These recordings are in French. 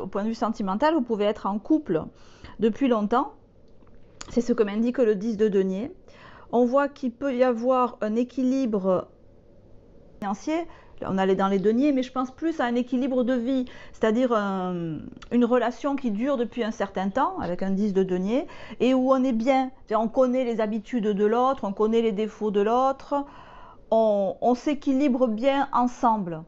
au point de vue sentimental, vous pouvez être en couple depuis longtemps. C'est ce que m'indique le 10 de denier. On voit qu'il peut y avoir un équilibre financier. On allait dans les deniers, mais je pense plus à un équilibre de vie, c'est-à-dire une relation qui dure depuis un certain temps, avec un 10 de denier, et où on est bien. On connaît les habitudes de l'autre, on connaît les défauts de l'autre, on s'équilibre bien ensemble.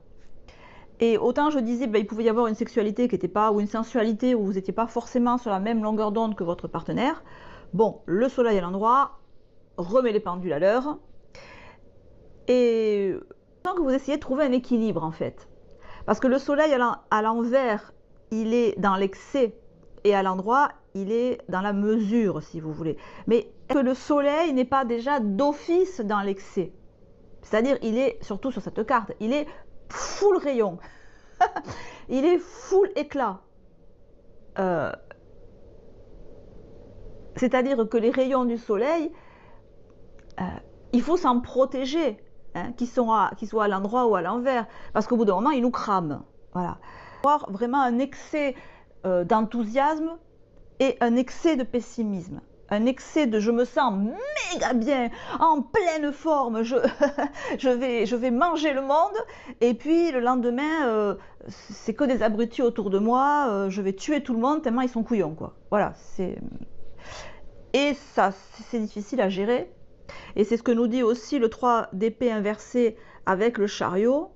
Et autant je disais, il pouvait y avoir une sexualité qui n'était pas, ou une sensualité où vous n'étiez pas forcément sur la même longueur d'onde que votre partenaire. Bon, le soleil à l'endroit remet les pendules à l'heure. Et que vous essayez de trouver un équilibre en fait. Parce que le soleil à l'envers, il est dans l'excès, et à l'endroit, il est dans la mesure, si vous voulez. Mais est-ce que le soleil n'est pas déjà d'office dans l'excès? C'est-à-dire, il est, surtout sur cette carte, il est full rayon. Il est full éclat. C'est-à-dire que les rayons du soleil, il faut s'en protéger, hein, qu'ils soient à l'endroit ou à l'envers, parce qu'au bout d'un moment, ils nous crament. Voilà. Avoir vraiment un excès d'enthousiasme et un excès de pessimisme. Un excès de je me sens méga bien, en pleine forme, je vais manger le monde, et puis le lendemain, c'est que des abrutis autour de moi, je vais tuer tout le monde tellement ils sont couillons, quoi. Voilà, et ça, c'est difficile à gérer. Et c'est ce que nous dit aussi le 3 d'épée inversé avec le chariot.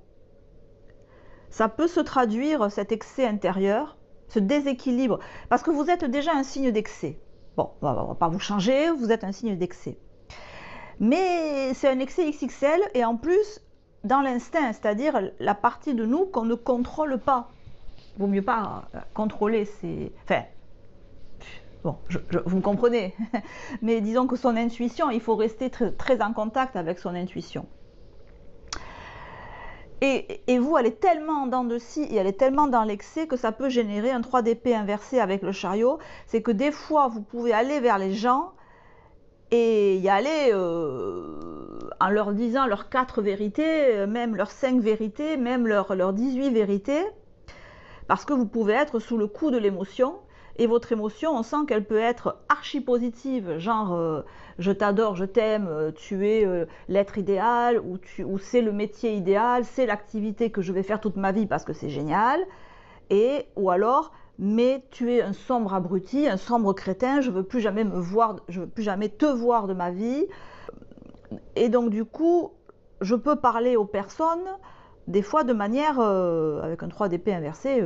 Ça peut se traduire, cet excès intérieur, ce déséquilibre, parce que vous êtes déjà un signe d'excès. Bon, on ne va pas vous changer, vous êtes un signe d'excès. Mais c'est un excès XXL, et en plus, dans l'instinct, c'est-à-dire la partie de nous qu'on ne contrôle pas. Vaut mieux pas contrôler, c'est... Enfin, bon, vous me comprenez. Mais disons que son intuition, il faut rester très en contact avec son intuition. Et vous, elle est tellement en dents de scie et elle est tellement dans l'excès que ça peut générer un 3 d'épée inversé avec le chariot. C'est que des fois, vous pouvez aller vers les gens et y aller en leur disant leurs 4 vérités, même leurs 5 vérités, même leurs 18 vérités, parce que vous pouvez être sous le coup de l'émotion. Et votre émotion, on sent qu'elle peut être archi positive, genre je t'adore, je t'aime, tu es l'être idéal, ou c'est le métier idéal, c'est l'activité que je vais faire toute ma vie parce que c'est génial, ou alors mais tu es un sombre abruti, un sombre crétin, je veux plus jamais je veux plus jamais te voir de ma vie. Et donc du coup, je peux parler aux personnes des fois de manière avec un 3 d'épée inversé.